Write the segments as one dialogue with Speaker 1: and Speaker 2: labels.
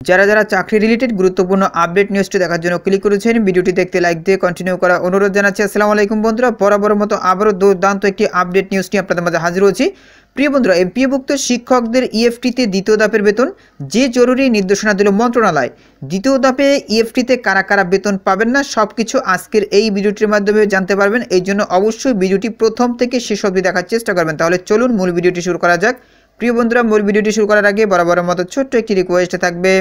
Speaker 1: যারা যারা চাকরি রিলেটেড গুরুত্বপূর্ণ আপডেট নিউজটি দেখার জন্য ক্লিক করেছেন, ভিডিওটি দেখতে লাইক দিয়ে কন্টিনিউ করা অনুরোধ জানাচ্ছি। আসসালামু আলাইকুম বন্ধুরা, বরাবর মতো আবারও দুর্দান্ত একটি আপডেট নিউজ নিয়ে আপনাদের মাঝে হাজির হয়েছি। প্রিয় বন্ধুরা, এমপিওভুক্ত শিক্ষকদের ইএফটিতে দ্বিতীয় ধাপের বেতন যে জরুরি নির্দেশনা দিল মন্ত্রণালয়। দ্বিতীয় ধাপে ইএফটিতে কারা কারা বেতন পাবেন না সবকিছু আজকের এই ভিডিওটির মাধ্যমে জানতে পারবেন। এই জন্য অবশ্যই ভিডিওটি প্রথম থেকে শেষ অবধি দেখার চেষ্টা করবেন। তাহলে চলুন মূল ভিডিওটি শুরু করা যাক। প্রিয় বন্ধুরা, মূল ভিডিওটি শুরু করার আগে বরাবরের মতো ছোট্ট একটি রিকোয়েস্ট থাকবে,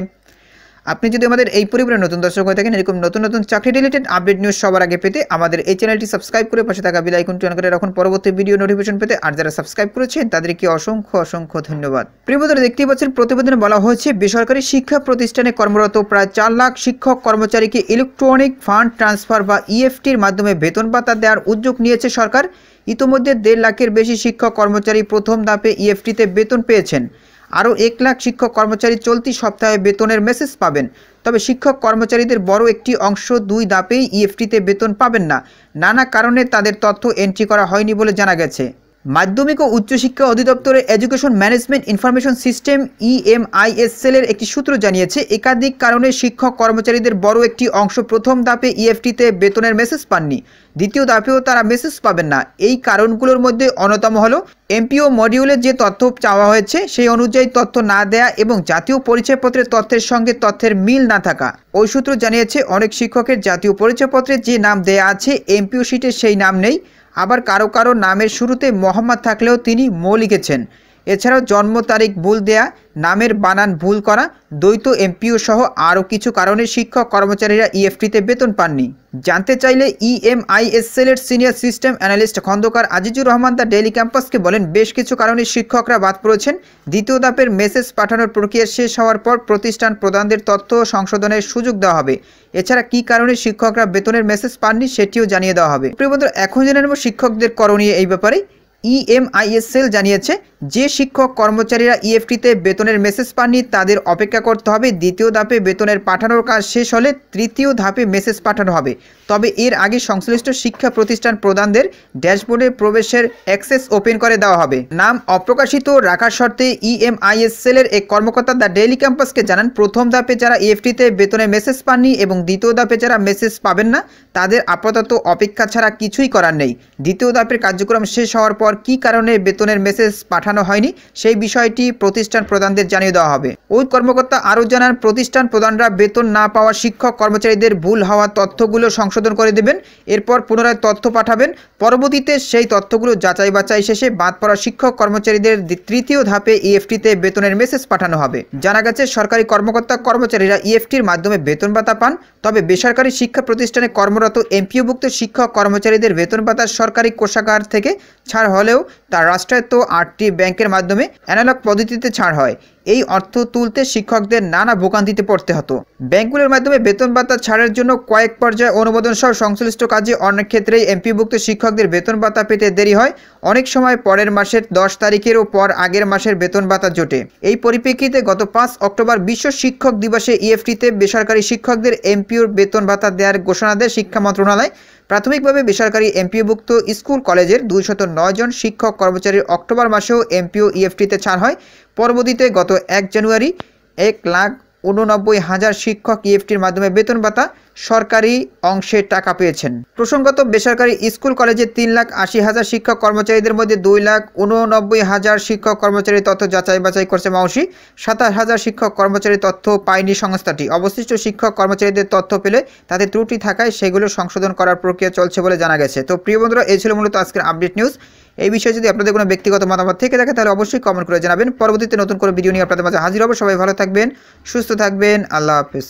Speaker 1: আপনি যদি আমাদের এই পরিবারের নতুন দর্শক হয়ে থাকেন, এরকম নতুন নতুন চাকরি রিলেটেড আপডেট নিউজ সবার আগে পেতে আমাদের এই চ্যানেলটি সাবস্ক্রাইব করে পাশে থাকা বেল আইকনটি অন করে রাখুন পরবর্তী ভিডিও নোটিফিকেশন পেতে। আর যারা সাবস্ক্রাইব করেছেন তাদেরকে অসংখ্য অসংখ্য ধন্যবাদ। প্রিয় বন্ধুরা, দেখতেই পাচ্ছেন প্রতিবেদনে বলা হয়েছে বেসরকারি শিক্ষা প্রতিষ্ঠানে কর্মরত প্রায় 4 লাখ শিক্ষক কর্মচারীকে ইলেকট্রনিক ফান্ড ট্রান্সফার বা ইএফটির মাধ্যমে বেতন ভাতা দেওয়ার উদ্যোগ নিয়েছে সরকার। ইতোমধ্যে 1.5 লাখের বেশি শিক্ষক কর্মচারী প্রথম ধাপে ইএফটিতে বেতন পেয়েছেন। আরও 1 লাখ শিক্ষক কর্মচারী চলতি সপ্তাহে বেতনের মেসেজ পাবেন। তবে শিক্ষক কর্মচারীদের বড় একটি অংশ 2 ধাপেই ইএফটিতে বেতন পাবেন না। নানা কারণে তাদের তথ্য এন্ট্রি করা হয়নি বলে জানা গেছে। মাধ্যমিক ও উচ্চশিক্ষা অধিদপ্তরের education management information system EMISL এর একটি সূত্র জানিয়েছে, একাধিক কারণে শিক্ষক কর্মচারীদের বড় একটি অংশ প্রথম ধাপে ইএফটিতে বেতনের মেসেজ পাননি। দ্বিতীয় ধাপেও তারা মেসেজ পাবেন না। এই কারণগুলোর মধ্যে অন্যতম হলো এমপিও মডিউলে যে তথ্য চাওয়া হয়েছে সেই অনুযায়ী তথ্য না দেয়া এবং জাতীয় পরিচয়পত্রের তথ্যের সঙ্গে তথ্যের মিল না থাকা। ওই সূত্র জানিয়েছে, অনেক শিক্ষকের জাতীয় পরিচয়পত্রে যে নাম দেয়া আছে এমপিও শিটে সেই নাম নেই। আবার কারো কারো নামের শুরুতে মোহাম্মদ থাকলেও তিনি মো লিখেছেন। এছাড়াও জন্ম তারিখ ভুল দেয়া, নামের বানান ভুল করা, দ্বৈত এমপিও সহ আরও কিছু কারণে শিক্ষক কর্মচারীরা ইএফটিতে বেতন পাননি। জানতে চাইলে EMISL এর senior system analyst Khandakar Azizur Rahman the Daily ক্যাম্পাসকে বলেন, বেশ কিছু কারণে শিক্ষকরা বাদ পড়েছেন। দ্বিতীয় ধাপের মেসেজ পাঠানোর প্রক্রিয়া শেষ হওয়ার পর প্রতিষ্ঠান প্রধানদের তথ্য সংশোধনের সুযোগ দেওয়া হবে। এছাড়া কী কারণে শিক্ষকরা বেতনের মেসেজ পাননি সেটিও জানিয়ে দেওয়া হবে। প্রিয় বন্ধুরা, এখন জেনে নেব শিক্ষকদের করণীয় এই ব্যাপারে। EMISL জানিয়েছে, যে শিক্ষক কর্মচারীরা ইএফটিতে বেতনের মেসেজ পাননি তাদের অপেক্ষা করতে হবে। দ্বিতীয় ধাপে বেতনের পাঠানোর কাজ শেষ হলে তৃতীয় ধাপে মেসেজ পাঠানো হবে। তবে এর আগে সংশ্লিষ্ট শিক্ষা প্রতিষ্ঠান প্রধানদের ড্যাশবোর্ডে প্রবেশের অ্যাক্সেস ওপেন করে দেওয়া হবে। নাম অপ্রকাশিত রাখার শর্তে EMISL এর এক কর্মকর্তা দ্য ডেইলি ক্যাম্পাসকে জানান, প্রথম ধাপে যারা ইএফটিতে বেতনের মেসেজ পাননি এবং দ্বিতীয় ধাপে যারা মেসেজ পাবেন না তাদের আপাতত অপেক্ষা ছাড়া কিছুই করার নেই। দ্বিতীয় ধাপের কার্যক্রম শেষ হওয়ার পর কী কারণে বেতনের মেসেজ পাঠানো হয়নি সেই বিষয়টি প্রতিষ্ঠান প্রধানদের জানিয়ে দেওয়া হবে। ওই কর্মকর্তা আরও জানান, প্রতিষ্ঠান প্রধানরা বেতন না পাওয়া শিক্ষক কর্মচারীদের ভুল হওয়া তথ্যগুলো সংশোধন করে দেবেন। এরপর পুনরায় তথ্য পাঠাবেন। পরবর্তীতে সেই তথ্যগুলো যাচাই বাছাই শেষে বাদ পড়া শিক্ষক কর্মচারীদের তৃতীয় ধাপে ইএফটিতে বেতনের মেসেজ পাঠানো হবে। জানা গেছে, সরকারি কর্মকর্তা কর্মচারীরা ইএফটির মাধ্যমে বেতন ভাতা পান। তবে বেসরকারি শিক্ষা প্রতিষ্ঠানে কর্মরত এমপিওভুক্ত শিক্ষক কর্মচারীদের বেতন ভাতা সরকারি কোষাগার থেকে ছাড় হলেও তা রাষ্ট্রায়ত্ত 8টি ব্যাংকের মাধ্যমে অ্যানালগ পদ্ধতিতে ছাড় হয়। এই অর্থ তুলতে শিক্ষকদের নানা ভোগান্তিতে পড়তে হতো। ব্যাংকগুলোর মাধ্যমে বেতন ভাতা ছাড়ের জন্য কয়েক পর্যায়ে অনুমোদন সহ সংশ্লিষ্ট কাজে অনেক ক্ষেত্রেই এমপিভুক্ত শিক্ষকদের বেতন ভাতা পেতে দেরি হয়। অনেক সময় পরের মাসের 10 তারিখেরও পর আগের মাসের বেতন ভাতা জোটে। এই পরিপ্রেক্ষিতে গত 5 অক্টোবর বিশ্ব শিক্ষক দিবসে ইএফটিতে বেসরকারি শিক্ষকদের এমপিওর বেতন ভাতা দেওয়ার ঘোষণা দেয় শিক্ষা মন্ত্রণালয়। প্রাথমিকভাবে বেসরকারি এমপিওভুক্ত স্কুল কলেজের 209 জন শিক্ষক কর্মচারীর অক্টোবর মাসেও এমপিও ইএফটিতে ছাড় হয়। পরবর্তীতে গত 1 জানুয়ারি 1,89,000 শিক্ষক ইএফটির মাধ্যমে বেতন ভাতা সরকারি অংশে টাকা পেয়েছেন। প্রসঙ্গত, বেসরকারি স্কুল কলেজে 3,80,000 শিক্ষক কর্মচারীদের মধ্যে 2,89,000 শিক্ষক কর্মচারীর তথ্য যাচাই বাছাই করছে মাউসি। 27,000 শিক্ষক কর্মচারীর তথ্য পায়নি সংস্থাটি। অবশিষ্ট শিক্ষক কর্মচারীদের তথ্য পেলে তাদের ত্রুটি থাকায় সেগুলো সংশোধন করার প্রক্রিয়া চলছে বলে জানা গেছে। তো প্রিয় বন্ধুরা, এই ছিল মূলত আজকের আপডেট নিউজ। এই বিষয়ে যদি আপনাদের কোনো ব্যক্তিগত মতামত থেকে থাকে তাহলে অবশ্যই কমেন্ট করে জানাবেন। পরবর্তীতে নতুন করে ভিডিও নিয়ে আপনাদের মাঝে হাজির হব। সবাই ভালো থাকবেন, সুস্থ থাকবেন। আল্লাহ হাফেজ।